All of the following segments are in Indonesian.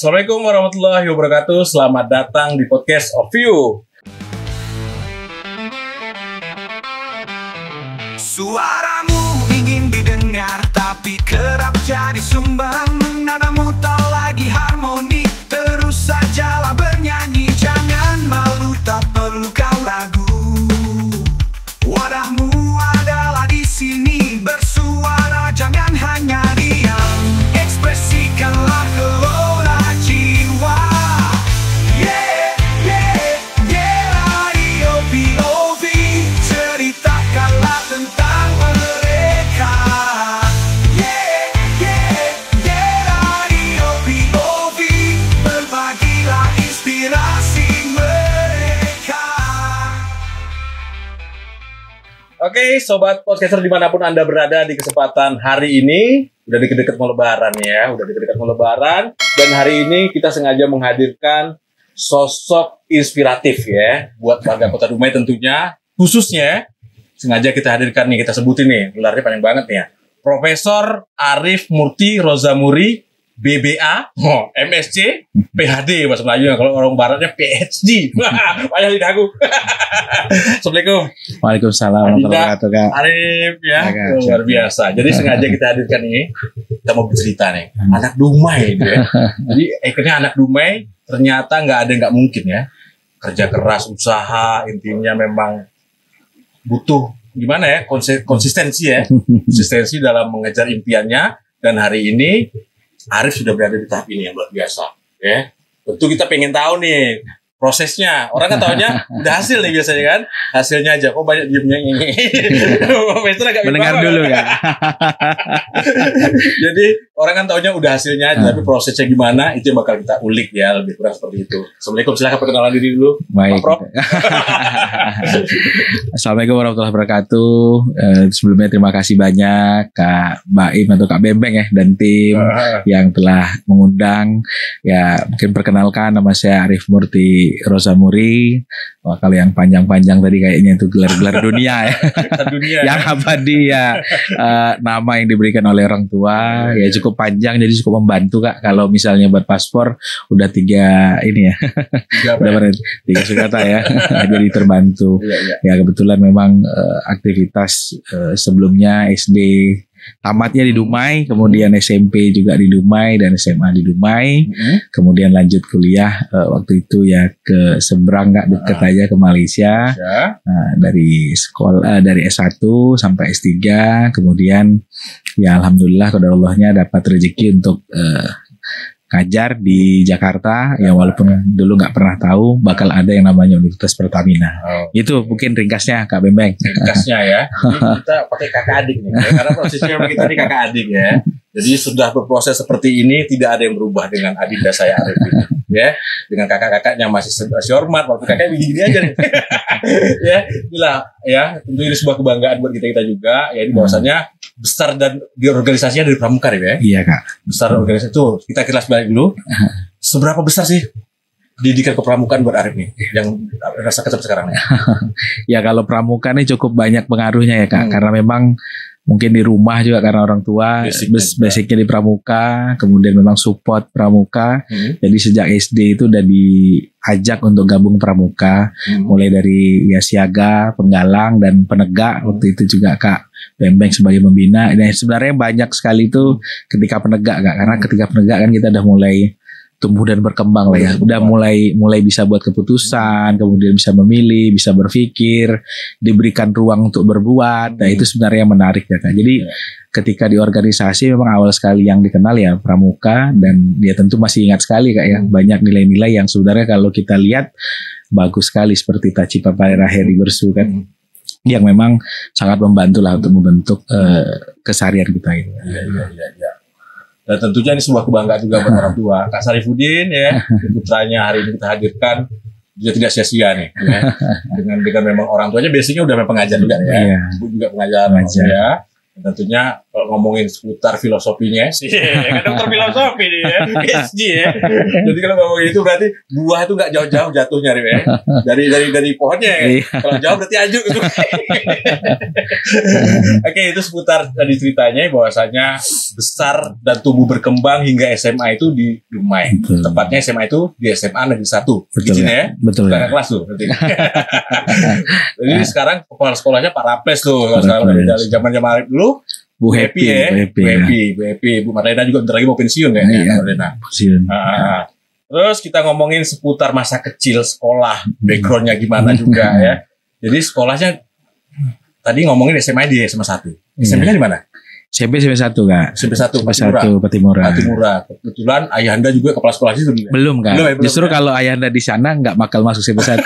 Assalamualaikum warahmatullahi wabarakatuh. Selamat datang di podcast of you. Suaramu ingin didengar, tapi kerap jadi sumbang. Nadamu tak lagi harmoni, terus sajalah bernyanyi. Jangan malu, tak perlu kau ragu. Wadahmu adalah di sini, bersuara jangan hanya diam. Ekspresikanlah gelora jiwa. Yeah, yeah, yeah, radio POV. Ceritakanlah tentang mereka. Yeah, yeah, yeah, radio POV. Berbagilah inspirasi mereka. Oke, sobat podcaster dimanapun Anda berada di kesempatan hari ini, udah deket-deket mau lebaran ya, dan hari ini kita sengaja menghadirkan sosok inspiratif ya, buat warga Kota Dumai tentunya, khususnya sengaja kita hadirkan nih, kita sebutin nih, gelarnya panjang banget nih ya, Profesor Arif Murti Rozamuri, BBA, MSc, PhD bahasa Melayu, kalau orang baratnya PhD. Banyak lidah aku. Assalamualaikum. Waalaikumsalam warahmatullahi wabarakatuh, Kak. Arif ya, Ya, luar biasa. Jadi sengaja kita hadirkan ini, kita mau bercerita nih, anak Dumai gitu ya. Jadi akhirnya anak Dumai ternyata nggak ada nggak mungkin ya. Kerja keras, usaha, intinya memang butuh gimana ya, konsistensi ya, konsistensi dalam mengejar impiannya. Dan hari ini Arif sudah berada di tahap ini yang luar biasa ya. Tentu kita pengen tahu nih prosesnya. Orang kan taunya udah hasil nih biasanya kan. Hasilnya aja. Kok banyak diemnya ini. Mendengar dulu kan. Jadi orang kan taunya udah hasilnya aja, tapi prosesnya gimana itu yang bakal kita ulik ya, lebih kurang seperti itu. Assalamualaikum, silakan perkenalan diri dulu. Baik. Pak Prof. Assalamualaikum warahmatullahi wabarakatuh. Sebelumnya terima kasih banyak Kak Baim atau Kak Bembeng ya dan tim yang telah mengundang. Ya mungkin perkenalkan, nama saya Arif Murti Rozamuri. Wah, kalau yang panjang-panjang tadi kayaknya itu gelar-gelar dunia ya. Dunia. Yang abadi ya. Nama yang diberikan oleh orang tua ya cukup panjang, jadi cukup membantu Kak. Kalau misalnya buat paspor udah 3 ini ya. Udah 3 sukata ya. Jadi terbantu. Ya kebetulan memang aktivitas sebelumnya SD tamatnya di Dumai, kemudian SMP juga di Dumai dan SMA di Dumai, kemudian lanjut kuliah waktu itu ya ke seberang Kak, deket aja ke Malaysia. Dari sekolah dari S1 sampai S3, kemudian ya alhamdulillah qadarullah-nya dapat rezeki untuk ngajar di Jakarta, ya walaupun dulu nggak pernah tahu bakal ada yang namanya Universitas Pertamina. Itu mungkin ringkasnya Kak Bembeng. Ringkasnya ya. Ini kita pakai kakak adik nih, karena prosesnya memang kita ini kakak adik ya. Jadi sudah berproses seperti ini, tidak ada yang berubah dengan adinda saya Arif ini, ya. Dengan kakak-kakaknya masih hormat, walaupun kakaknya begini aja nih. Ya, inilah ya. Tentu ini sebuah kebanggaan buat kita juga. Ya, ini bahwasanya besar dan di organisasinya dari Pramuka ya. Iya Kak. Besar organisasi itu kita kilas balik dulu. Seberapa besar sih pendidikan kepramukaan buat Arif nih yang rasa kecap sekarang ya? Ya kalau pramuka nih cukup banyak pengaruhnya ya Kak, karena memang mungkin di rumah juga karena orang tua basicnya di pramuka, kemudian memang support pramuka. Jadi sejak SD itu udah diajak untuk gabung pramuka, mulai dari ya siaga, penggalang dan penegak. Waktu itu juga Kak Bembeng sebagai pembina. Dan sebenarnya banyak sekali itu ketika penegak Kak, karena ketika penegak kan kita udah mulai tumbuh dan berkembang lah ya. Udah mulai bisa buat keputusan, kemudian bisa memilih, bisa berpikir, diberikan ruang untuk berbuat. Nah, itu sebenarnya yang menarik ya Kak. Jadi ketika di organisasi memang awal sekali yang dikenal ya pramuka, dan dia tentu masih ingat sekali Kak ya, banyak nilai-nilai yang sebenarnya kalau kita lihat bagus sekali seperti Taci Papaya Heri Bersu kan. Yang memang sangat membantu lah untuk membentuk keseharian kita ini. Iya. Dan tentunya ini sebuah kebanggaan juga buat orang tua. Kak Sarifudin ya, putranya hari ini kita hadirkan, dia tidak sia-sia nih ya. Dengan memang orang tuanya basicnya udah memang pengajar juga ya. Ibu juga pengajar ya. Dan tentunya kalau ngomongin seputar filosofinya sih, kan dokter filosofi nih ya, PhD ya. Jadi kalau ngomongin itu berarti buah itu nggak jauh-jauh jatuhnya ya, dari pohonnya ya. Kalau jauh berarti ajuk itu. Oke, itu seputar tadi ceritanya bahwasanya besar dan tumbuh berkembang hingga SMA itu di Dumai. Tepatnya SMA itu di SMA Negeri 1. Betul ya. Betul ya. Kelas tuh. Jadi sekarang kepala sekolahnya Pak Raples tuh. Kalau sekarang dari zaman-zaman Arif dulu. Bu Happy ya. Bu Happy. Bu Marlena juga bentar lagi mau pensiun kayaknya. Iya, Marlena. Pensiun. Terus kita ngomongin seputar masa kecil sekolah. Backgroundnya gimana juga ya. Jadi sekolahnya tadi ngomongin SMA di SMA 1. SMP-nya di mana? SMP 1 Kak. SMP 1 Patimura. Kebetulan ayahanda juga kepala sekolah situ. Belum Kak. Belum, justru kalau ayahanda di sana nggak bakal masuk SMP 1.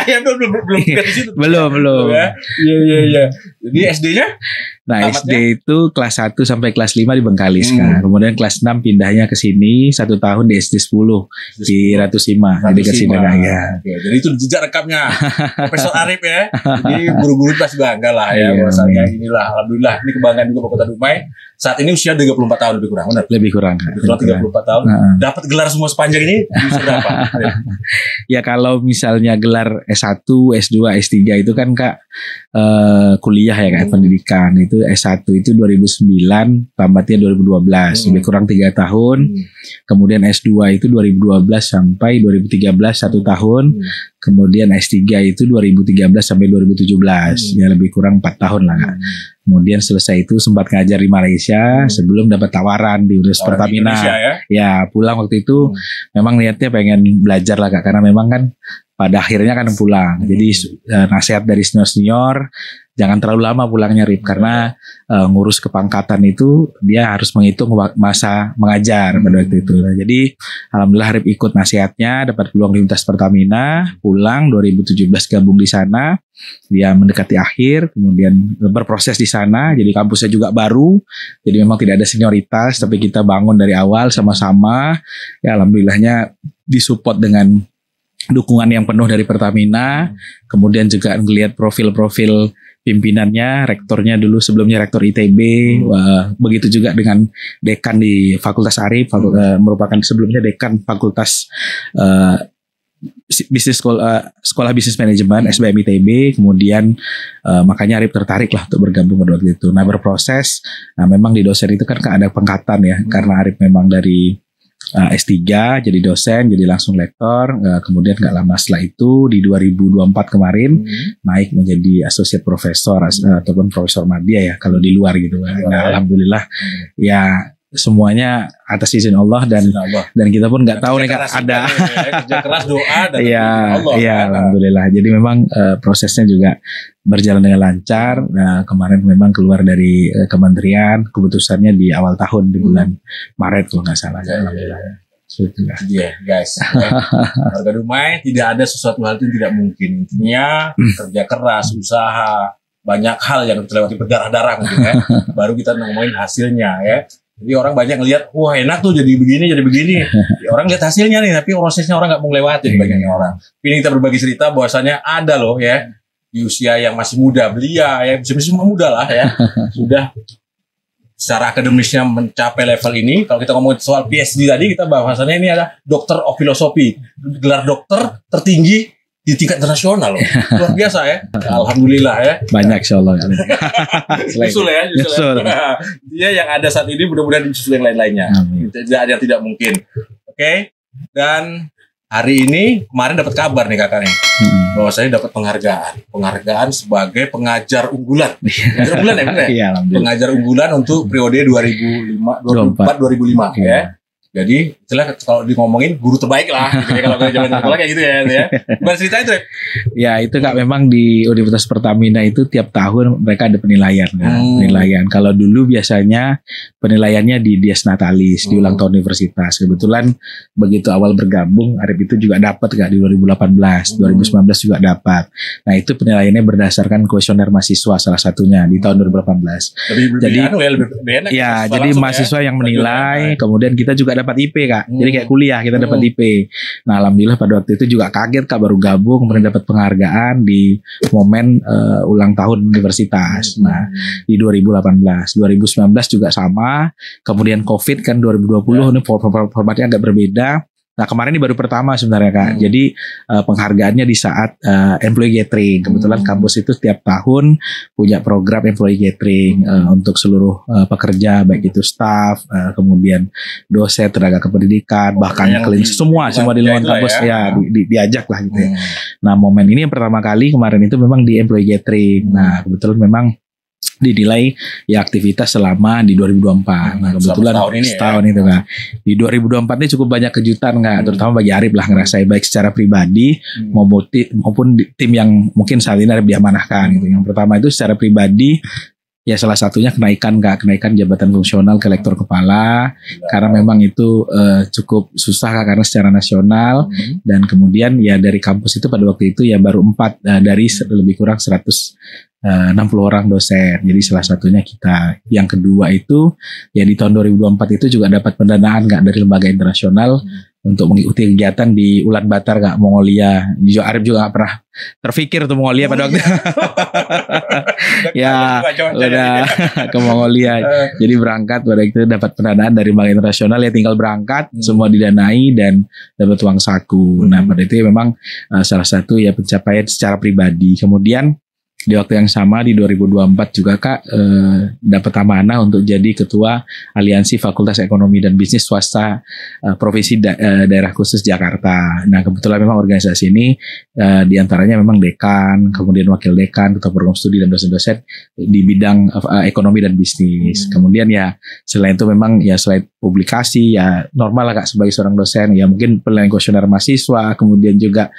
Ayahanda belum ke situ. Belum. Iya. Jadi SD-nya? Nah, SD itu kelas 1 sampai kelas 5 di Bengkalis kan. Kemudian kelas 6 pindahnya ke sini 1 tahun di SD 10 di Ratu Sima. Jadi ke sini ya. Jadi itu jejak rekamnya Profesor Arif ya. Jadi guru-guru pasti bangga lah ya. Bahwasanya inilah alhamdulillah ini kebanggaan juga Kota Dumai. Saat ini usia 34 tahun lebih kurang, benar? Lebih kurang 34 tahun. Dapat gelar semua sepanjang ini bisa berapa? Ya kalau misalnya gelar S1, S2, S3 itu kan Kak kuliah ya Kak, pendidikan. Itu S1 itu 2009, tamatnya 2012, lebih kurang 3 tahun. Kemudian S2 itu 2012 sampai 2013 1 tahun. Kemudian S3 itu 2013 sampai 2017, ya lebih kurang 4 tahun lah Kak. Kemudian selesai itu sempat ngajar di Malaysia sebelum dapat tawaran di Universitas Pertamina. Ya pulang waktu itu memang niatnya pengen belajar lah Kak, karena memang kan pada akhirnya kan pulang. Jadi nasihat dari senior jangan terlalu lama pulangnya Rip, karena ngurus kepangkatan itu dia harus menghitung masa mengajar pada waktu itu. Nah, jadi alhamdulillah Rip ikut nasihatnya, dapat peluang di Universitas Pertamina, pulang 2017 gabung di sana. Dia mendekati akhir, kemudian berproses di sana. Jadi kampusnya juga baru, jadi memang tidak ada senioritas, tapi kita bangun dari awal sama-sama. Ya alhamdulillahnya disupport dengan dukungan yang penuh dari Pertamina. Kemudian juga ngelihat profil-profil pimpinannya, rektornya dulu sebelumnya rektor ITB, begitu juga dengan dekan di Fakultas Arif, merupakan sebelumnya dekan Fakultas bisnis sekolah bisnis manajemen SBM ITB. Kemudian makanya Arif tertarik lah untuk bergabung pada waktu itu. Nah berproses, nah memang di dosen itu kan ada pengangkatan ya, karena Arif memang dari S3 jadi dosen, jadi langsung lektor. Kemudian gak lama setelah itu di 2024 kemarin naik menjadi associate professor ataupun profesor madya ya kalau di luar gitu. Nah alhamdulillah ya semuanya atas izin Allah dan kita pun nggak tahu nih Kak, ada kerja keras doa dan Allah. Iya alhamdulillah. Jadi memang prosesnya juga berjalan dengan lancar. Nah kemarin memang keluar dari kementerian, keputusannya di awal tahun di bulan Maret kalau nggak salah. Alhamdulillah. Iya guys, warga Dumai tidak ada sesuatu hal yang tidak mungkin. Intinya kerja keras, usaha, banyak hal yang terlewati berdarah-darah mungkin ya. Baru kita ngomongin hasilnya ya. Jadi orang banyak ngelihat, wah enak tuh jadi begini. Ya, orang lihat hasilnya nih, tapi prosesnya orang nggak mau ngelewatin banyaknya orang. Ini kita berbagi cerita bahwasanya ada loh ya di usia yang masih muda, belia ya, masih muda lah ya, sudah secara akademisnya mencapai level ini. Kalau kita ngomongin soal PhD tadi, kita bahwasannya ini ada Doctor of Philosophy, gelar dokter tertinggi di tingkat internasional loh. Luar biasa ya. Alhamdulillah ya. Banyak insyaallah. Nyusul ya. Dia yang ada saat ini mudah-mudahan disusul yang lain-lainnya. Tidak ada yang tidak mungkin. Oke. Dan hari ini kemarin dapat kabar nih kakak nih. Bahwa saya dapat penghargaan sebagai pengajar unggulan. Pengajar unggulan ya benar ya? Iya, pengajar unggulan untuk periode 2004-2005 ya. Jadi istilah kalau ngomongin guru terbaik lah gitu ya, kalau zaman sekolah kayak gitu ya. Gimana cerita itu? Ya itu Kak, memang di Universitas Pertamina itu tiap tahun mereka ada penilaian kan. Penilaian. Kalau dulu biasanya penilaiannya di Dies Natalis, di ulang tahun universitas. Kebetulan begitu awal bergabung Arif itu juga dapat Kak di 2018, 2019 juga dapat. Nah, itu penilaiannya berdasarkan kuesioner mahasiswa salah satunya di tahun 2018. Jadi mahasiswa yang menilai, kemudian kita juga dapat IP Kak. Kak. Jadi kayak kuliah kita dapat IP. Nah alhamdulillah pada waktu itu juga kaget Kak, baru gabung kemudian dapat penghargaan di momen ulang tahun universitas. Nah di 2018, 2019 juga sama. Kemudian COVID kan 2020 ini formatnya agak berbeda. Nah kemarin ini baru pertama sebenarnya Kak. Jadi penghargaannya di saat employee gathering. Kebetulan kampus itu setiap tahun punya program employee gathering untuk seluruh pekerja, baik itu staff, kemudian dosen, tenaga kependidikan, bahkan klinis, semua di lingkungan kampus ya diajak lah gitu ya. Nah momen ini yang pertama kali kemarin itu memang di employee gathering. Nah kebetulan memang dinilai ya aktivitas selama di 2024. Nah kebetulan setahun itu Kak. Di 2024 ini cukup banyak kejutan Kak, terutama bagi Arif lah ngerasain baik secara pribadi maupun tim yang mungkin saat ini Arif diamanahkan gitu. Yang pertama itu secara pribadi ya salah satunya kenaikan jabatan fungsional ke lektor kepala karena memang itu cukup susah Kak, karena secara nasional dan kemudian ya dari kampus itu pada waktu itu ya baru 4 dari lebih kurang 160 orang dosen. Jadi salah satunya kita. Yang kedua itu ya di tahun 2024 itu juga dapat pendanaan Kak dari lembaga internasional untuk mengikuti kegiatan di Ulaanbaatar Kak, Mongolia. Arif juga gak pernah terfikir tuh Mongolia pada waktu ya udah ke Mongolia. Jadi berangkat pada itu dapat pendanaan dari lembaga internasional ya, tinggal berangkat semua didanai dan dapat uang saku. Nah pada itu ya memang salah satu ya pencapaian secara pribadi. Kemudian di waktu yang sama di 2024 juga Kak dapat amanah untuk jadi ketua Aliansi Fakultas Ekonomi dan Bisnis Swasta Provinsi Daerah Khusus Jakarta. Nah kebetulan memang organisasi ini diantaranya memang dekan, kemudian wakil dekan, ketua program studi dan dosen-dosen di bidang ekonomi dan bisnis. Kemudian ya selain itu memang ya selain publikasi ya normal lah Kak sebagai seorang dosen ya mungkin penilaian kuesioner mahasiswa, kemudian juga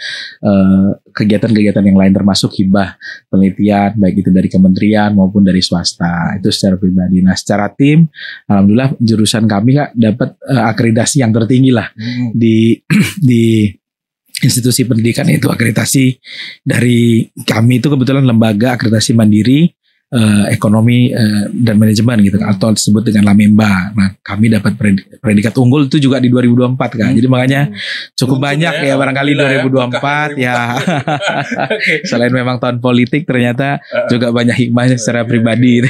kegiatan-kegiatan yang lain termasuk hibah penelitian baik itu dari kementerian maupun dari swasta, itu secara pribadi. Nah secara tim alhamdulillah jurusan kami Kak dapat akreditasi yang tertinggi lah di institusi pendidikan, itu akreditasi dari kami itu kebetulan lembaga akreditasi mandiri ekonomi dan manajemen gitu atau disebut dengan Lamemba. Nah kami dapat predikat unggul itu juga di 2024 Kak. Jadi makanya cukup banyak ya barangkali 2024 ya. Selain memang tahun politik ternyata juga banyak hikmahnya secara pribadi.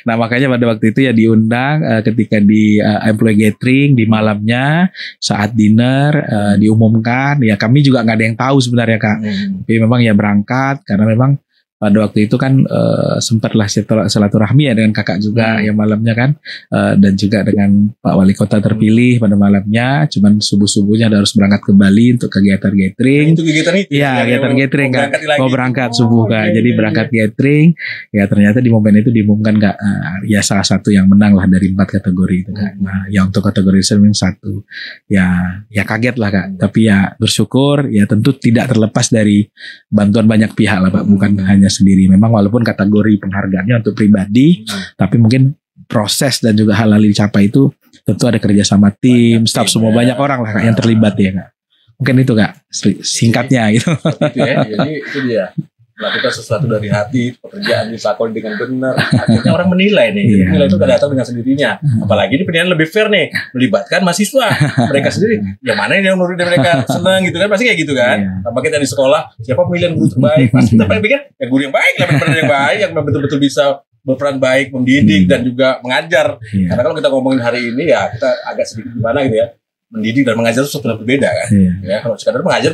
Nah makanya pada waktu itu ya diundang ketika di employee gathering di malamnya saat dinner diumumkan ya kami juga nggak ada yang tahu sebenarnya Kak. Tapi memang ya berangkat karena memang pada waktu itu kan sempatlah silaturahmi ya dengan kakak juga yang malamnya kan dan juga dengan Pak Wali Kota terpilih pada malamnya. Cuman subuh-subuhnya harus berangkat ke Bali untuk kegiatan gathering. Itu kegiatan itu? Iya kegiatan gathering Kak. Mau berangkat subuh Kak. Jadi berangkat gathering ya ternyata di momen itu diumumkan Kak ya salah satu yang menang lah dari 4 kategori itu Kak. Nah ya untuk kategori yang 1 ya kaget lah Kak. Tapi ya bersyukur ya tentu tidak terlepas dari bantuan banyak pihak lah Pak. Bukan hanya sendiri. Memang walaupun kategori penghargaannya untuk pribadi, tapi mungkin proses dan juga hal-hal yang dicapai itu tentu ada kerjasama tim, staf semua banyak orang lah Kak yang terlibat ya Kak. Mungkin itu Kak singkatnya gitu. Jadi itu dia. Melakukan sesuatu dari hati, pekerjaan disakoni dengan benar, akhirnya orang menilai nih. Nilai itu gak datang dengan sendirinya. Apalagi ini penilaian lebih fair nih, melibatkan mahasiswa mereka sendiri. Yang mana yang menurut mereka senang gitu kan, pasti kayak gitu kan. Sama kita di sekolah, siapa pemilihan guru terbaik, pasti kita pikir ya guru yang baik, benar-benar yang baik, yang betul-betul bisa berperan baik, mendidik dan juga mengajar. Karena kalau kita ngomongin hari ini ya kita agak sedikit gimana gitu ya. Mendidik dan mengajar itu sesuatu yang berbeda kan. Ya, kalau sekadar mengajar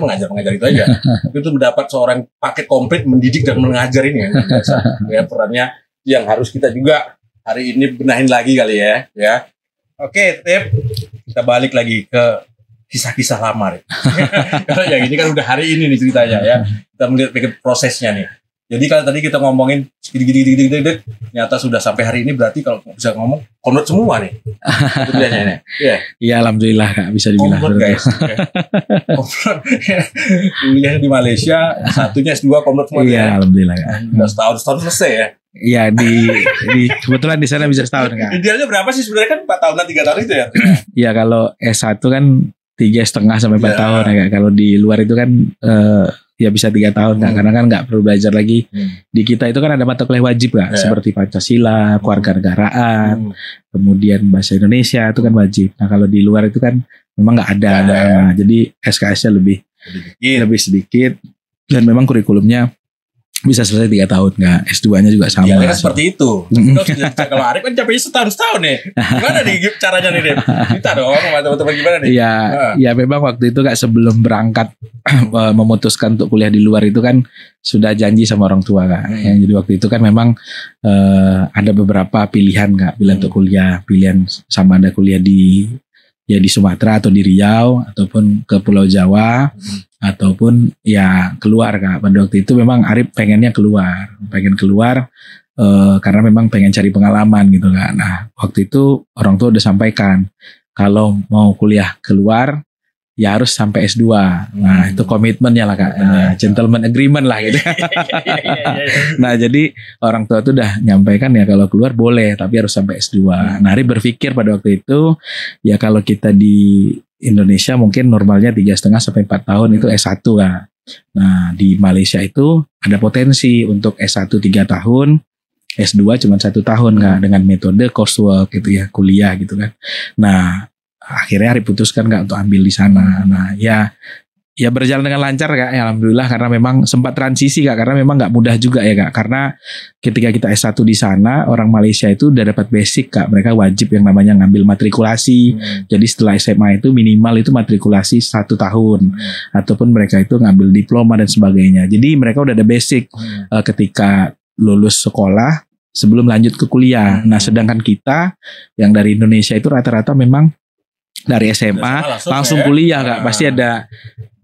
itu aja. Tapi itu mendapat seorang paket komplit mendidik dan mengajar ini kan. Ya perannya yang harus kita juga hari ini benahin lagi kali ya. Ya. Oke, Tip. Kita balik lagi ke kisah-kisah lama. Kalau yang ini kan udah hari ini nih ceritanya ya. Kita melihat prosesnya nih. Jadi kalau tadi kita ngomongin gini, ternyata sudah sampai hari ini berarti kalau bisa ngomong konvert semua nih. Iya alhamdulillah Kak bisa dibilang. Konvert guys. Konvert. Kuliah di Malaysia, satunya S2 konvert semua. Iya alhamdulillah Kak. Udah setahun selesai ya. Iya di kebetulan di sana bisa setahun Kak. Idealnya berapa sih sebenarnya kan 4 tahunan 3 tahun itu ya? Iya kalau S1 kan 3,5 sampai 4 tahun ya Kak. Kalau di luar itu kan ya bisa 3 tahun Kak, karena kan nggak perlu belajar lagi. Di kita itu kan ada mata kuliah wajib Kak, seperti Pancasila, kewarganegaraan, kemudian bahasa Indonesia itu kan wajib. Nah kalau di luar itu kan memang nggak ada. Nah, jadi SKS-nya lebih sedikit dan memang kurikulumnya bisa selesai 3 tahun, nggak S2-nya juga sama. Iya kan seperti itu. Kalau Arif kan capeknya setahun nih. Gimana nih caranya nih, Dep? Kita dong, teman-teman gimana nih? Ya memang waktu itu Kak sebelum berangkat memutuskan untuk kuliah di luar itu kan sudah janji sama orang tua Kak. Ya, jadi waktu itu kan memang ada beberapa pilihan Kak, pilihan untuk kuliah, pilihan sama ada kuliah di Sumatera atau di Riau ataupun ke Pulau Jawa ataupun ya keluar Kak. Pada waktu itu memang Arif pengen keluar karena memang pengen cari pengalaman gitu Kak. Nah waktu itu orang tua udah sampaikan kalau mau kuliah keluar ya harus sampai S2. Nah itu komitmennya lah Kak, gentleman agreement lah gitu. Nah jadi orang tua tuh udah nyampaikan ya kalau keluar boleh tapi harus sampai S2. Nah Arif berpikir pada waktu itu ya kalau kita di Indonesia mungkin normalnya 3,5 sampai 4 tahun itu S1 Kak. Nah di Malaysia itu ada potensi untuk S1 3 tahun, S2 cuma 1 tahun Kak, dengan metode coursework gitu ya, kuliah gitu kan. Nah akhirnya Arif putuskan Kak untuk ambil di sana. Nah ya berjalan dengan lancar Kak, ya alhamdulillah, karena memang sempat transisi Kak, karena memang nggak mudah juga ya Kak, karena ketika kita S1 di sana orang Malaysia itu udah dapat basic Kak, mereka wajib yang namanya ngambil matrikulasi. Jadi setelah SMA itu minimal itu matrikulasi 1 tahun ataupun mereka itu ngambil diploma dan sebagainya. Jadi mereka udah ada basic ketika lulus sekolah sebelum lanjut ke kuliah. Nah sedangkan kita yang dari Indonesia itu rata-rata memang dari SMA langsung kuliah Kak. Pasti ada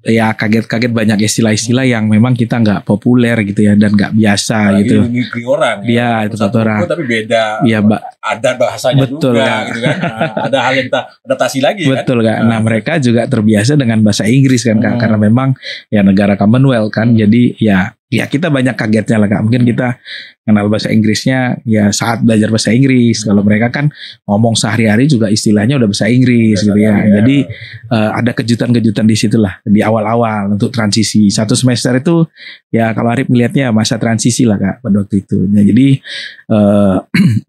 ya kaget-kaget banyak istilah-istilah yang memang kita nggak populer gitu ya dan nggak biasa gitu. Ngikri orang. Iya itu satu orang. Tapi beda. Iya ada bahasanya betul, juga gitu kan. Ada hal yang kita adaptasi lagi betul kan. Nah mereka juga terbiasa dengan bahasa Inggris kan Kak, karena memang ya negara Commonwealth kan. Jadi ya kita banyak kagetnya lah Kak. Mungkin kita kenal bahasa Inggrisnya ya saat belajar bahasa Inggris. Kalau mereka kan ngomong sehari-hari juga istilahnya udah bahasa Inggris gitu ya. Jadi ada kejutan-kejutan di situlah di awal-awal untuk transisi. 1 semester itu ya kalau Arif melihatnya masa transisi lah Kak pada waktu itu. Nah, jadi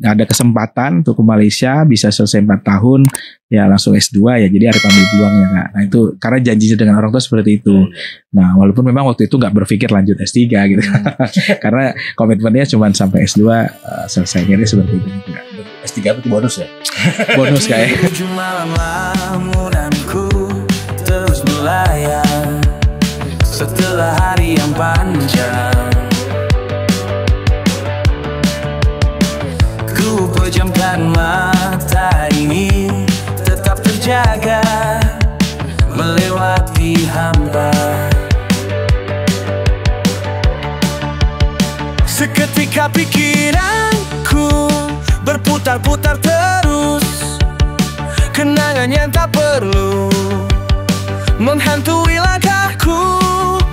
ada kesempatan untuk ke Malaysia bisa selesai 4 tahun ya langsung S2 ya. Jadi Arif ambil peluangnya Kak. Nah itu karena janjinya dengan orang tua seperti itu. Nah walaupun memang waktu itu nggak berpikir lanjut S3 gitu. Karena komitmennya cuma sampai S2 selesainya seperti itu. S3 itu bonus ya? Bonus kayak. Ujung malam lamunanku terus melayang setelah hari yang panjang. Ku pejamkan mata ini tetap terjaga melewati hampa. Seketika pikiranku berputar-putar terus, kenangan yang tak perlu menghantui langkahku.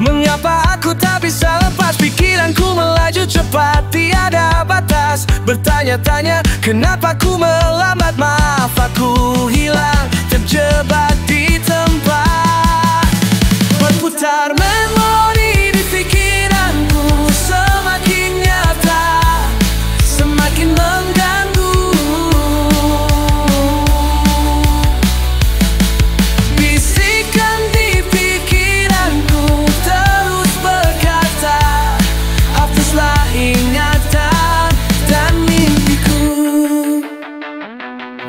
Mengapa aku tak bisa lepas pikiranku melaju cepat tiada batas. Bertanya-tanya kenapa ku melambat, maaf aku hilang terjebak di tempat. Berputar memori di pikiranku semakin nyata, semakin mengganggu. Bisikan di pikiranku terus berkata, hapuslah ingatan dan mimpiku.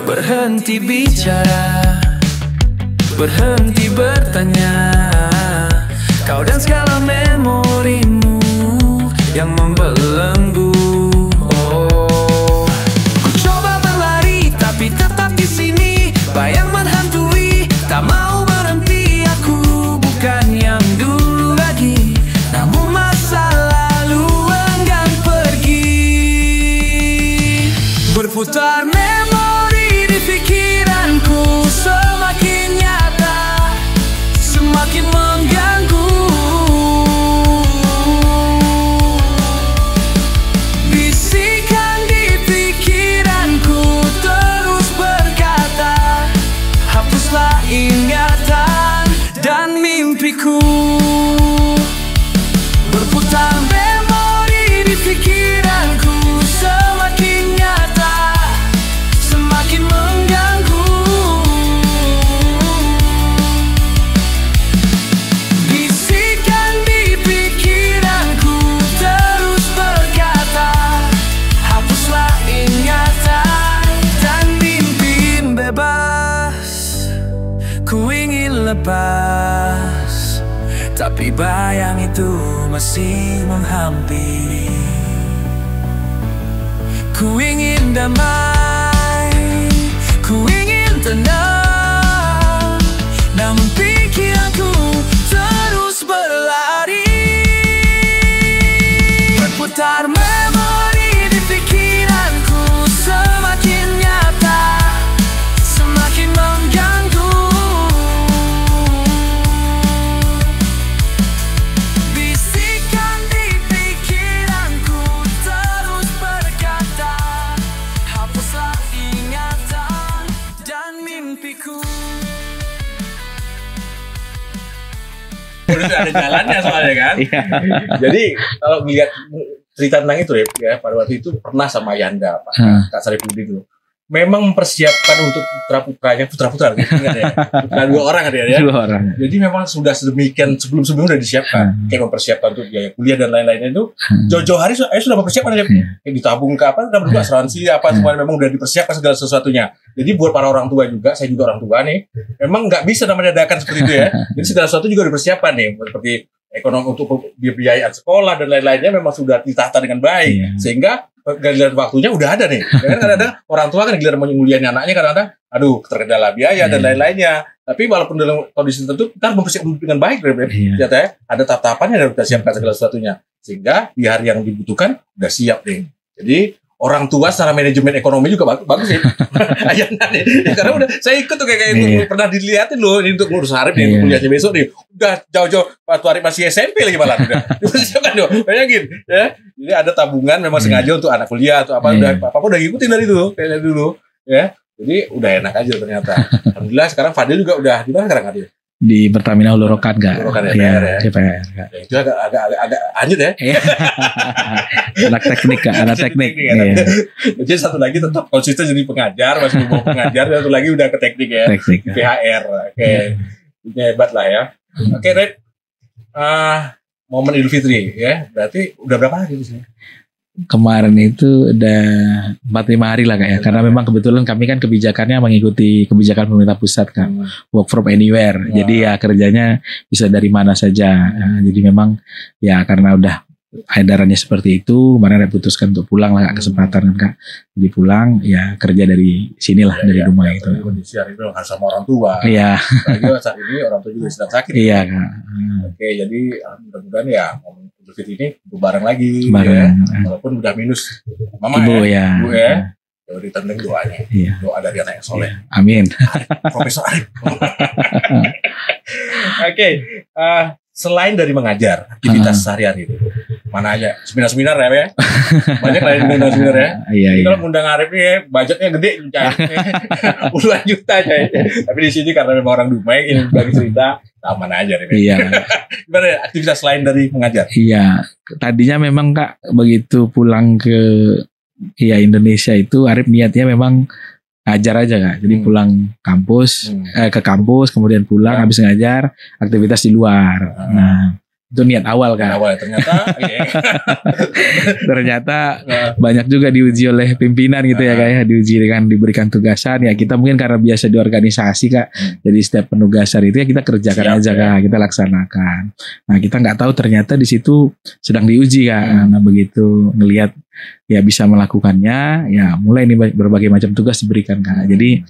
Berhenti bicara, berhenti bertanya, kau dan segala memorimu yang membelenggu. Oh, ku coba berlari tapi tetap di sini, bayang menghantui, tak mau berhenti. Aku bukan yang dulu lagi, namun masa lalu enggan pergi. Berputar memori di pikiranku semakin nyata, semakin mengganggu. Bisikan di pikiranku terus berkata, hapuslah ingatan dan mimpiku. Berputar memori di pikiranku semakin nyata, dilepas, tapi bayang itu masih menghampiri. Ku ingin damai, ku ingin tenang, namun pikiranku terus berlari. Berputar memori di pikiranku, semakin nyata, semakin mengganggu. Bisikan di pikiranku terus berkata, hapuslah ingatan dan mimpiku. Udah ada jalannya soalnya kan. Jadi kalau melihat cerita tentang itu ya, pada waktu itu pernah sama Yanda, Pak Kak Sarifudin dulu. Memang mempersiapkan untuk putra-putra gitu kan ya. Putra 2 orang kan ya. 2 orang. Jadi memang sudah sedemikian sebelum-sebelumnya udah disiapkan. Kayak mempersiapkan untuk biaya kuliah dan lain-lainnya itu. Jauh-jauh hari saya sudah mempersiapkan kayak ditabung ke apa, udah asuransi apa semua memang udah dipersiapkan segala sesuatunya. Jadi buat para orang tua juga, saya juga orang tua nih, memang nggak bisa namanya dadakan seperti itu ya. Jadi segala sesuatu juga dipersiapkan nih, seperti ekonomi untuk biayaan sekolah dan lain-lainnya memang sudah ditata dengan baik, sehingga giliran waktunya udah ada nih. Kadang-kadang orang tua kan giliran menguliahin anaknya kadang-kadang, aduh terkendala biaya dan lain-lainnya. Tapi walaupun dalam kondisi tertentu kita harus mempersiapkan dengan baik, ya, ada tahap-tahapannya dan kita siapkan segala sesuatunya, sehingga di hari yang dibutuhkan udah siap nih. Jadi orang tua secara manajemen ekonomi juga bagus sih. Karena udah saya ikut tuh kayak itu pernah dilihatin loh ini untuk ngurus Arif nih, untuk kuliahnya besok nih. Udah jauh-jauh waktu Arif masih SMP lagi malah udah. Dipersiapkan dong. Bayangin ya. Jadi ada tabungan memang sengaja untuk anak kuliah atau apa udah ngikutin dari dulu kayak dulu ya. Jadi udah enak aja ternyata. Alhamdulillah sekarang Fadil juga udah di mana sekarang Fadil? Di Pertamina Hulu Rokan nggak? Ya. DPR. Ya, itu agak lanjut ya. Anak teknik kan, anak teknik. Jadi satu lagi tetap konsisten jadi pengajar, masih mau pengajar, satu lagi udah ke teknik ya. Teknik. PHR. Oke. Ini hebat lah ya. Oke, Red. Momen Idul Fitri ya. Berarti udah berapa hari di sini? Kemarin itu udah 4-5 hari lah Kak ya. Karena memang kebetulan kami kan kebijakannya mengikuti kebijakan pemerintah pusat kan. Work from anywhere. Jadi ya kerjanya bisa dari mana saja. Jadi memang ya karena udah edarannya seperti itu, kemarin putuskan untuk pulang lah kesempatan kan Kak. Jadi pulang ya kerja dari sinilah dari rumah itu. Kondisi hari itu harus sama orang tua. Iya. Lagi saat ini orang tua juga sedang sakit. Iya Kak. Oke, jadi mudah-mudahan ya Idul Fitri ini bareng lagi bareng. Ya. Walaupun udah minus mama Ibu Ibu ya. Jadi tentang doanya. Doa dari anak yang soleh. Amin. Profesor Arif. Oke. Selain dari mengajar, aktivitas sehari-hari itu mana aja? Seminar-seminar ya? Banyak lah yang ngundang seminar ya. Iya. Kalau ngundang Arif nih, budgetnya gede, puluhan juta coy. Tapi di sini karena memang orang Dumai, ini bagi cerita, aman aja nih. Iya. Gimana ya, aktivitas lain dari mengajar? Iya. Tadinya memang Kak begitu pulang ke Indonesia itu Arif niatnya memang ngajar aja Kak. Jadi pulang kampus, ke kampus, kemudian pulang habis ngajar, aktivitas di luar. Nah, itu niat awal Kak. Ternyata banyak juga diuji oleh pimpinan gitu ya Kak ya, diuji dengan diberikan tugasan ya. Kita mungkin karena biasa di organisasi Kak, jadi setiap penugasan itu ya kita kerjakan aja Kak, kita laksanakan. Nah, kita nggak tahu ternyata di situ sedang diuji Kak. Nah, begitu ngelihat ya bisa melakukannya, ya mulai nih berbagai macam tugas diberikan Kak. Jadi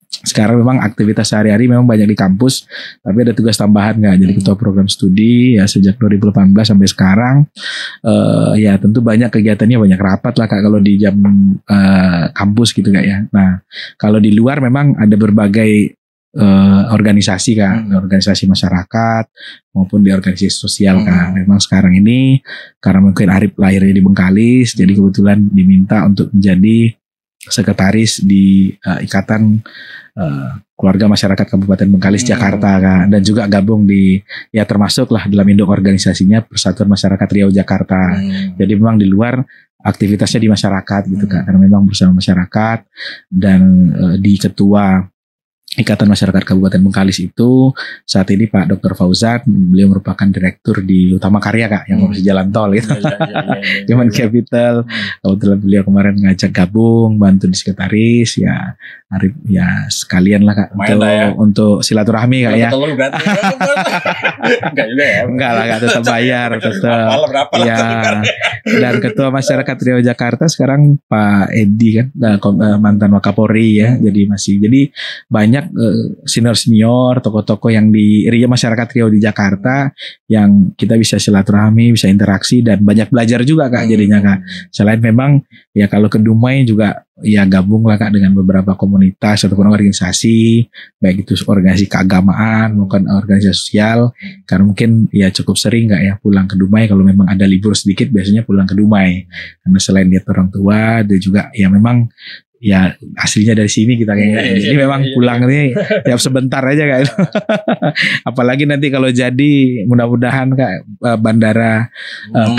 sekarang memang aktivitas sehari-hari memang banyak di kampus, tapi ada tugas tambahan Kak. Jadi ketua program studi ya sejak 2018 sampai sekarang. Ya tentu banyak kegiatannya, banyak rapat lah Kak kalau di jam kampus gitu Kak ya. Nah kalau di luar memang ada berbagai organisasi Kak, organisasi masyarakat maupun di organisasi sosial Kak. Memang sekarang ini karena mungkin Arif lahirnya di Bengkalis, jadi kebetulan diminta untuk menjadi sekretaris di Ikatan Keluarga Masyarakat Kabupaten Bengkalis Jakarta Kak, dan juga gabung di ya termasuk lah dalam induk organisasinya Persatuan Masyarakat Riau Jakarta. Jadi memang di luar aktivitasnya di masyarakat gitu Kak, karena memang bersama masyarakat dan di ketua Ikatan Masyarakat Kabupaten Bengkalis itu saat ini Pak Dr. Fauzan, beliau merupakan direktur di Utama Karya Kak, yang masih jalan tol gitu. Human Capital. Kebetulan beliau kemarin ngajak gabung, bantu di sekretaris, ya Arif ya sekalian lah Kak untuk silaturahmi Kak ya. Enggak juga ya. Enggak lah Kak, tetap bayar tetap. Ya. Dan Ketua Masyarakat Riau Jakarta sekarang Pak Edi kan, mantan Wakapolri ya. Jadi banyak senior-senior, tokoh-tokoh yang di masyarakat Riau di Jakarta yang kita bisa silaturahmi, bisa interaksi dan banyak belajar juga Kak jadinya Kak. Selain memang ya kalau ke Dumai juga ya gabung lah Kak dengan beberapa komunitas ataupun organisasi, baik itu organisasi keagamaan maupun organisasi sosial. Karena mungkin ya cukup sering Kak ya pulang ke Dumai kalau memang ada libur sedikit, biasanya pulang ke Dumai. Karena selain lihat orang tua, dia juga ya memang ya aslinya dari sini kita kayaknya. Jadi memang pulang nih tiap sebentar aja Kak. Apalagi nanti kalau jadi mudah-mudahan Kak bandara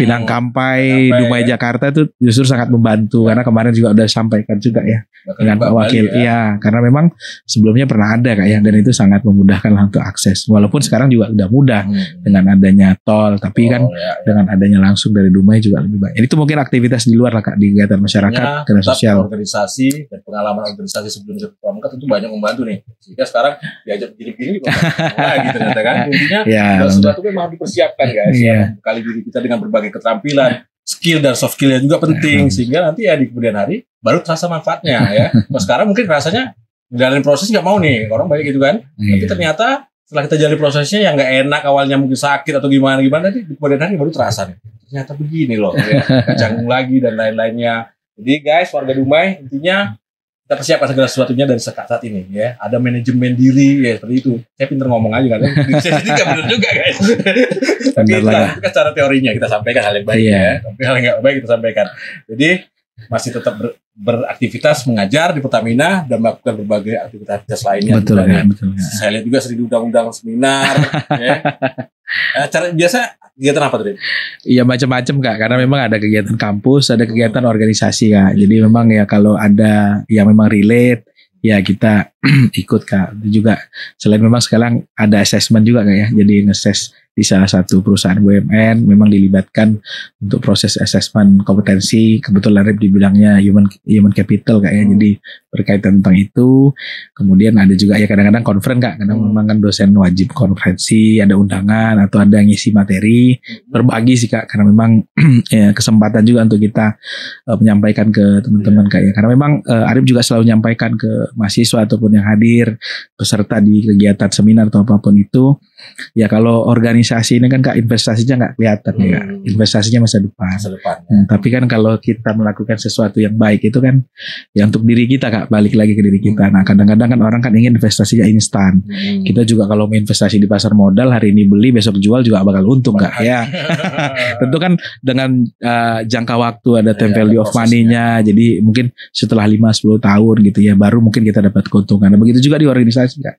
Pinang Kampai Dumai Jakarta itu justru sangat membantu karena kemarin juga udah sampaikan juga ya dengan Pak Wakil. Iya, karena memang sebelumnya pernah ada Kak ya, dan itu sangat memudahkan lah untuk akses. Walaupun sekarang juga udah mudah dengan adanya tol, tapi kan dengan adanya langsung dari Dumai juga lebih baik. Ini tuh mungkin aktivitas di luar lah Kak, di kegiatan masyarakat, kegiatan sosial. Organisasi dan pengalaman organisasi sebelumnya Pramuka tentu banyak membantu nih, sehingga sekarang diajak begini juga lagi ternyata kan. Intinya sesuatu memang dipersiapkan guys, kali diri kita dengan berbagai keterampilan, skill dan soft skill juga penting, sehingga nanti ya di kemudian hari baru terasa manfaatnya ya. Nah, sekarang mungkin rasanya menjalani proses nggak mau nih, orang banyak gitu kan, tapi ternyata setelah kita jalani prosesnya yang nggak enak, awalnya mungkin sakit atau gimana nanti di kemudian hari baru terasa nih, ternyata begini loh ya, canggung lagi dan lain-lainnya. Jadi guys, warga Dumai, intinya kita persiapkan segala sesuatunya dari saat ini ya. Ada manajemen diri ya, seperti itu. Saya pinter ngomong aja kan. Saya tidak benar juga guys. Tapi itu kan cara teorinya kita sampaikan hal yang baik ya. Tapi hal yang nggak baik kita sampaikan. Jadi masih tetap beraktivitas mengajar di Pertamina dan melakukan berbagai aktivitas lainnya. Betul ya, betul. Saya lihat juga sering undang-undang seminar ya. Cara biasa kegiatan apa tuh? Iya macam-macam Kak, karena memang ada kegiatan kampus, ada kegiatan organisasi Kak. Jadi memang ya kalau ada yang memang relate ya kita ikut Kak. Itu juga selain memang sekarang ada assessment juga Kak ya. Jadi nge-assess di salah satu perusahaan BUMN memang dilibatkan untuk proses assessment kompetensi. Kebetulan Rip di bidangnya human capital Kak ya. Jadi berkaitan tentang itu. Kemudian ada juga ya kadang-kadang konferen Kak, karena memang kan dosen wajib konferensi, ada undangan atau ada ngisi materi, berbagi sih Kak, karena memang ya, kesempatan juga untuk kita menyampaikan ke teman-teman Kak ya. Karena memang Arif juga selalu menyampaikan ke mahasiswa ataupun yang hadir peserta di kegiatan seminar atau apapun itu, ya kalau organisasi ini kan Kak investasinya nggak kelihatan ya Kak. Investasinya masa depan. Tapi kan kalau kita melakukan sesuatu yang baik itu kan ya untuk diri kita Kak, balik lagi ke diri kita. Nah kadang-kadang kan orang kan ingin investasinya instan. Kita juga kalau mau investasi di pasar modal, hari ini beli besok jual juga bakal untung Kak ya. Tentu kan dengan jangka waktu ada time value of money-nya. Jadi mungkin setelah 5-10 tahun gitu ya baru mungkin kita dapat keuntungan. Nah, begitu juga di organisasi Kak.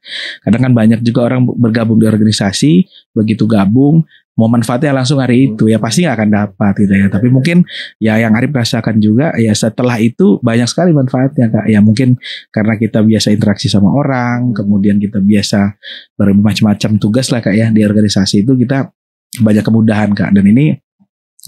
Kadang kan banyak juga orang bergabung di organisasi, begitu gabung mau manfaatnya langsung hari itu ya pasti nggak akan dapat gitu ya. Tapi mungkin ya yang Arif rasakan juga ya setelah itu banyak sekali manfaatnya Kak. Ya mungkin karena kita biasa interaksi sama orang, kemudian kita biasa bermacam-macam tugas lah Kak ya di organisasi itu, kita banyak kemudahan Kak. Dan ini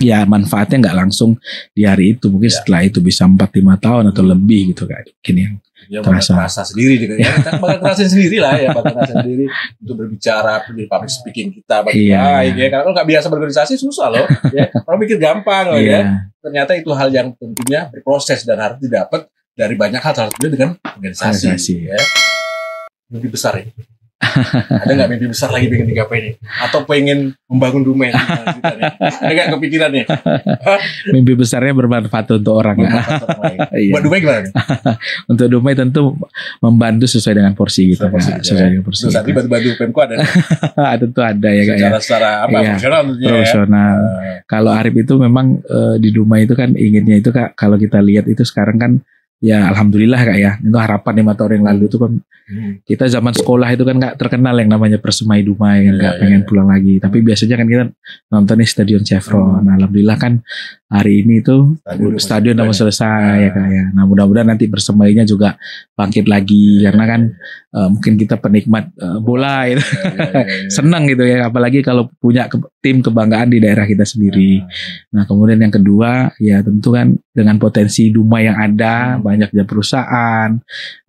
ya manfaatnya nggak langsung di hari itu, mungkin setelah itu bisa 4-5 tahun atau lebih gitu Kak. Mungkin yang terasa sendiri gitu ya. Kita bakal ngerasain sendiri lah ya, bakal ngerasain sendiri untuk berbicara di public speaking kita baik ya. Karena kalau nggak biasa berorganisasi susah loh ya. Orang mikir gampang loh ya. Ternyata itu hal yang tentunya berproses dan harus didapat dari banyak hal, salah satunya dengan organisasi ya. Mimpi besar ya. Ada nggak mimpi besar lagi pengen digapai nih? Atau pengen membangun Dumai? Ada nggak kepikiran nih? Mimpi besarnya bermanfaat untuk orang. Buat Dumai gimana nih? Untuk Dumai tentu membantu sesuai dengan porsi kita. Sesuai dengan porsi. Terus nanti bantu Pemko ada? Tentu ada ya Kak. Secara apa? Profesional tentunya. Profesional. Kalau Arif itu memang di Dumai itu kan inginnya itu Kak, kalau kita lihat itu sekarang kan ya alhamdulillah Kak ya, itu harapan 5 tahun yang lalu itu kan kita zaman sekolah itu kan nggak terkenal yang namanya Persemai Dumai kan, nggak pengen pulang lagi. Tapi biasanya kan kita nonton di Stadion Chevron. Alhamdulillah kan hari ini tuh stadion udah mau selesai ya Kak ya. Nah mudah-mudahan nanti bersemainya juga bangkit lagi karena kan mungkin kita penikmat bola gitu. Senang gitu ya, apalagi kalau punya tim kebanggaan di daerah kita sendiri. Nah kemudian yang kedua ya tentu kan dengan potensi Dumai yang ada, banyaknya perusahaan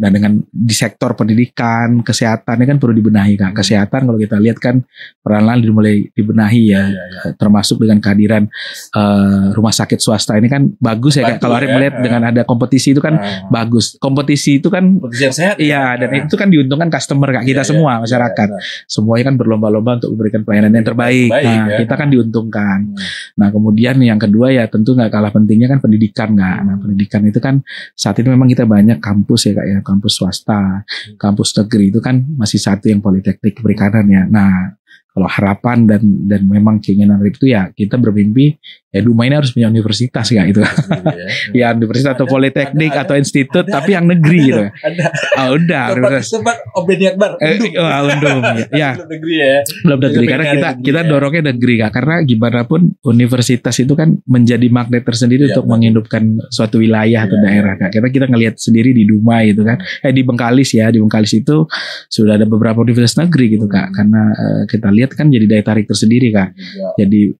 dan dengan di sektor pendidikan, kesehatan ini kan perlu dibenahi Kak. Kesehatan kalau kita lihat kan perlahan-lahan mulai dibenahi ya, termasuk dengan kehadiran rumah sakit swasta ini kan bagus ya Kak. Kalau Arif melihat dengan ada kompetisi itu kan bagus. Kompetisi itu kan kompetisi yang sehat. Iya, dan itu kan diuntungkan customer Kak, kita semua masyarakat. Semuanya kan berlomba-lomba untuk memberikan pelayanan yang terbaik. Nah, kita kan diuntungkan. Nah, kemudian yang kedua ya tentu nggak kalah pentingnya kan pendidikan Kak. Nah, pendidikan itu kan saat ini memang kita banyak kampus ya Kak ya, kampus swasta, kampus negeri itu kan masih satu yang politeknik perikanan ya. Nah, kalau harapan dan memang keinginan itu ya kita bermimpi ya Dumai ini harus punya universitas ya itu ya universitas atau politeknik atau institut tapi yang negeri gitu. Udah sempat Obedi Akbar Undum ya negeri ya. Belum negeri karena kita dorongnya negeri Kak, karena gimana pun universitas itu kan menjadi magnet tersendiri untuk menghidupkan suatu wilayah atau daerah Kak. Karena kita ngelihat sendiri di Dumai itu kan di Bengkalis ya, di Bengkalis itu sudah ada beberapa universitas negeri gitu Kak, karena kita lihat kan jadi daya tarik tersendiri Kak. Jadi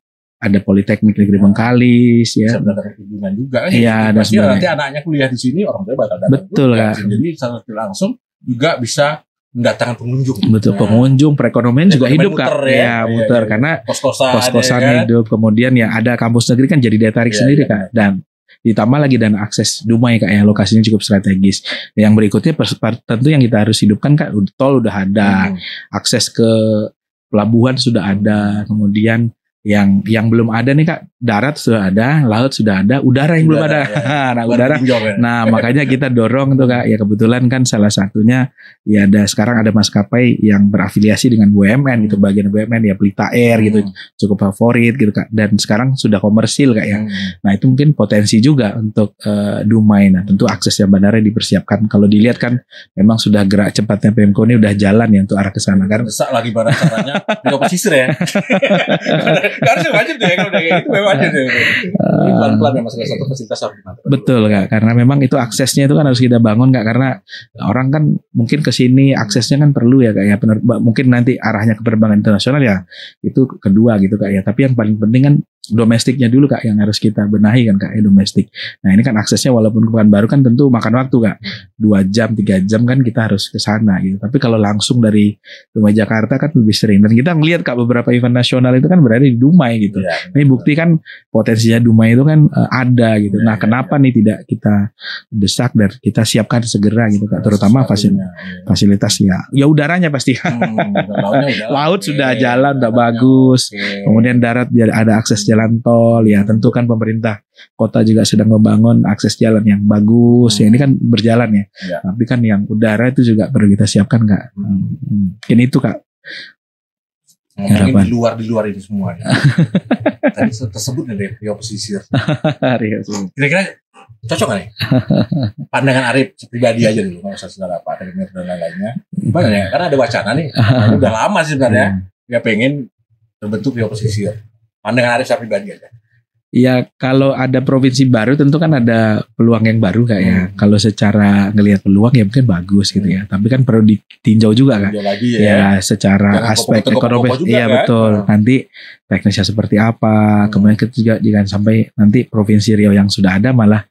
ada Politeknik Negeri Bengkalis ya. Sebenarnya hubungan juga kan. Iya, dan nanti anaknya kuliah di sini orang tua bakal datang. Betul Kak. Jadi secara langsung juga bisa mendatangkan pengunjung. Betul, pengunjung, perekonomian juga hidup Kak. Ya, muter karena kos-kosan hidup. Kemudian ya ada kampus negeri kan jadi daya tarik sendiri Kak. Dan ditambah lagi dana akses Dumai Kak ya, lokasinya cukup strategis. Yang berikutnya tentu yang kita harus hidupkan Kak, tol udah ada, akses ke pelabuhan sudah ada, kemudian yang belum ada nih Kak, darat sudah ada, laut sudah ada, udara yang belum ada. Nah, udara. Nah, makanya kita dorong tuh Kak. Ya kebetulan kan salah satunya ya sekarang ada maskapai yang berafiliasi dengan BUMN gitu, bagian BUMN ya Pelita Air gitu, cukup favorit gitu Kak. Dan sekarang sudah komersil Kak ya. Nah, itu mungkin potensi juga untuk Dumai. Nah, tentu aksesnya bandara dipersiapkan. Kalau dilihat kan memang sudah gerak cepatnya Pemko ini udah jalan ya untuk arah ke sana kan. Desak lagi barang caranya nggak pesisir ya. Harusnya wajib deh kalau udah kayak gitu, wajib deh. Ini pelan-pelan memang salah satu fasilitas harus dimanfaatkan. Betul Kak, karena memang itu aksesnya itu kan harus kita bangun Kak, karena orang kan mungkin ke sini aksesnya kan perlu ya Kak ya. Mungkin nanti arahnya ke penerbangan internasional ya itu kedua gitu Kak ya. Tapi yang paling penting kan domestiknya dulu Kak yang harus kita benahi kan Kak ya, domestik. Nah ini kan aksesnya walaupun ke Pekanbaru kan tentu makan waktu Kak, 2 jam 3 jam kan kita harus ke sana gitu. Tapi kalau langsung dari Dumai Jakarta kan lebih sering, dan kita ngelihat Kak beberapa event nasional itu kan berada di Dumai gitu. Ini bukti kan potensinya Dumai itu kan ada gitu. Nah kenapa nih tidak kita desak dan kita siapkan segera gitu Kak, terutama fasilitas ya udaranya pasti. Laut sudah jalan udah bagus, kemudian darat ada akses jalan tol ya, tentu kan pemerintah kota juga sedang membangun akses jalan yang bagus ya, ini kan berjalan ya. Tapi kan yang udara itu juga perlu kita siapkan Kak. Mungkin itu Kak. Mungkin di luar ini semua ya. Tadi tersebut nih Rio Pesisir. Kira-kira cocok gak nih? Pandangan Arif pribadi aja dulu, nggak usah saudara Pak Akademi dan lain-lainnya. Gimana ya? Karena ada wacana nih, udah lama sih sebenarnya, ya pengen terbentuk Rio Pesisir. Pandangan Arif secara pribadi aja. Ya kalau ada provinsi baru tentu kan ada peluang yang baru Kak ya. Kalau secara ngelihat peluang ya mungkin bagus gitu ya. Tapi kan perlu ditinjau juga Kak. Ya secara aspek ekonomi. Iya betul. Nanti teknisnya seperti apa. Kemudian juga jangan sampai nanti provinsi Riau yang sudah ada malah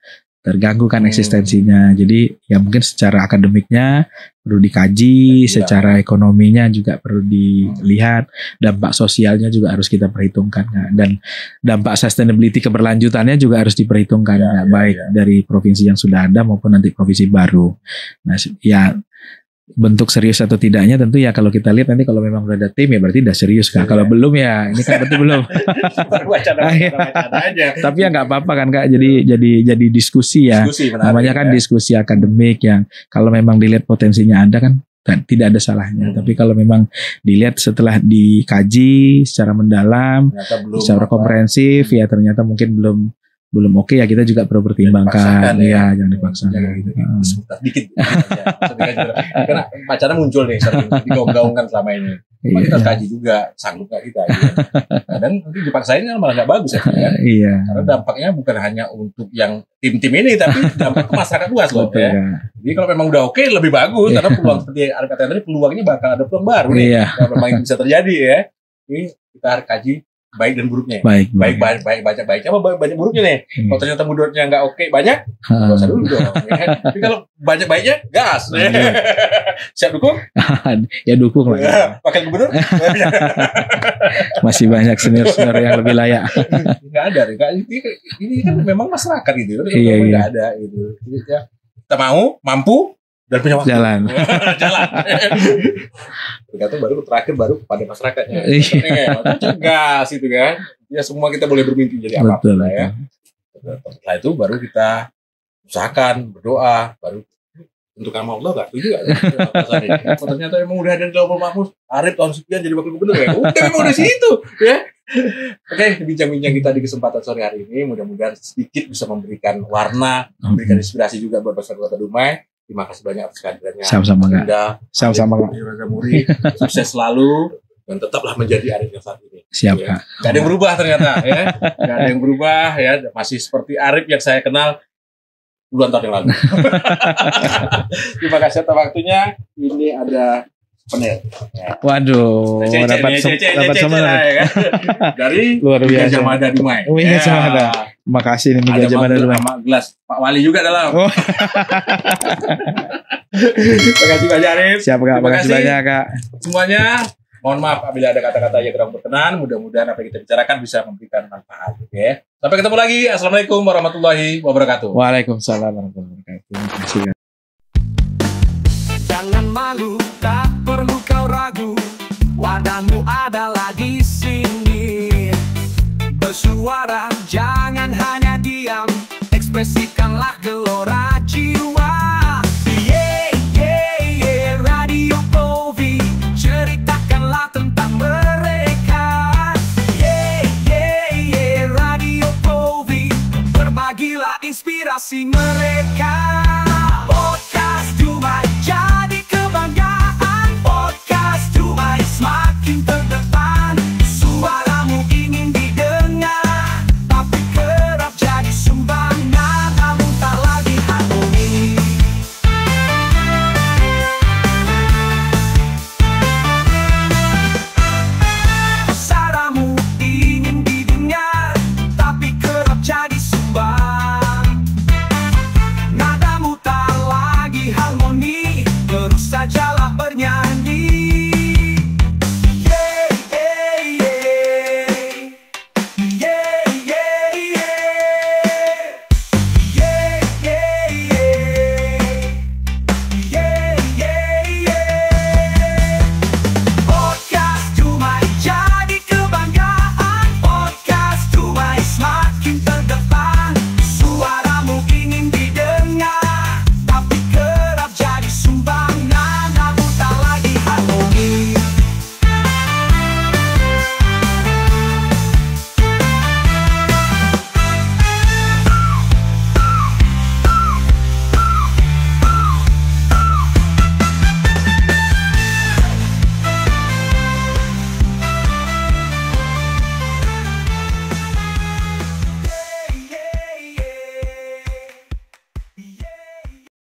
terganggu kan eksistensinya. Jadi ya mungkin secara akademiknya perlu dikaji, secara ekonominya juga perlu dilihat, dampak sosialnya juga harus kita perhitungkan Kak. Dan dampak sustainability keberlanjutannya juga harus diperhitungkan baik dari provinsi yang sudah ada maupun nanti provinsi baru. Nah ya bentuk serius atau tidaknya tentu ya kalau kita lihat nanti kalau memang udah ada tim ya berarti udah serius Kak. Kalau belum ya ini kan berarti belum. Wacana aja. Tapi ya nggak apa-apa kan Kak. Jadi diskusi ya. Namanya kan diskusi akademik yang kalau memang dilihat potensinya ada kan tidak ada salahnya. Tapi kalau memang dilihat setelah dikaji secara mendalam, secara komprehensif ya ternyata mungkin belum belum oke ya kita juga perlu pertimbangkan. Dipaksakan, Jangan dipaksakan. gitu. Sebentar dikit. Karena pacaran muncul nih sering digaung-gaungkan selama ini. Cuma kita kaji juga, sanggup nggak kita. Gitu. Kadang nanti dipaksain kan malah nggak bagus ya. Kan? Karena dampaknya bukan hanya untuk yang tim-tim ini, tapi dampak ke masyarakat luas loh. Ya. Jadi kalau memang udah oke, lebih bagus. Karena peluang seperti Arif kata tadi, peluangnya bakal ada peluang baru nih. Kalau memang itu bisa terjadi ya. Ini kita harus kaji baik dan buruknya. Baik baca apa banyak buruknya nih. Kalau ternyata mudaratnya nggak oke banyak, nggak usah dulu dong. Ya. Tapi kalau banyak baiknya gas. Siap dukung? Ya dukung lah. Wakil gubernur? Masih banyak senior yang lebih layak. Nggak ada, ini kan memang masyarakat gitu. Nggak ada gitu. Kita mampu dan punya waktu. Jalan. Tergantung baru terakhir baru pada masyarakatnya. Gas itu kan. Ya semua kita boleh bermimpi jadi apapun lah ya. Setelah itu baru kita usahakan berdoa, baru untuk nama Allah nggak setuju nggak? Ternyata emang udah ada di Laupul Mahfuz, Arif tahun sekian jadi wakil gubernur ya. Udah memang udah situ ya. Oke, bincang-bincang kita di kesempatan sore hari ini mudah-mudahan sedikit bisa memberikan warna, memberikan inspirasi juga buat masyarakat Kota Dumai. Terima kasih banyak atas kehadirannya. Sama-sama Kak. Sama-sama Kak. Muri, sukses selalu dan tetaplah menjadi Arif yang saat ini. Siap ya. Kak. Gak ada yang berubah ternyata ya. Gak ada yang berubah ya. Masih seperti Arif yang saya kenal puluhan tahun yang lalu. Terima kasih atas waktunya. Ini ada panel. Ya. Waduh, dapat semua dari luar biasa. Gajah Mada Dumai. Gajah Mada. Terima kasih nih Gajah Mada Dumai. Sama gelas Pak Wali juga dalam. Terima kasih banyak Arif. Siap Kak. Terima kasih banyak Kak. Semuanya. Mohon maaf apabila ada kata-kata yang kurang berkenan. Mudah-mudahan apa yang kita bicarakan bisa memberikan manfaat. Ya. Sampai ketemu lagi. Assalamualaikum warahmatullahi wabarakatuh. Waalaikumsalam warahmatullahi wabarakatuh. Terima kasih. Jangan malu, tak perlu kau ragu. Wadahmu adalah di sini. Bersuara, jangan hanya diam. Ekspresikanlah gelora jiwa. Radio Povi, ceritakanlah tentang mereka. Radio Povi, berbagilah inspirasi mereka.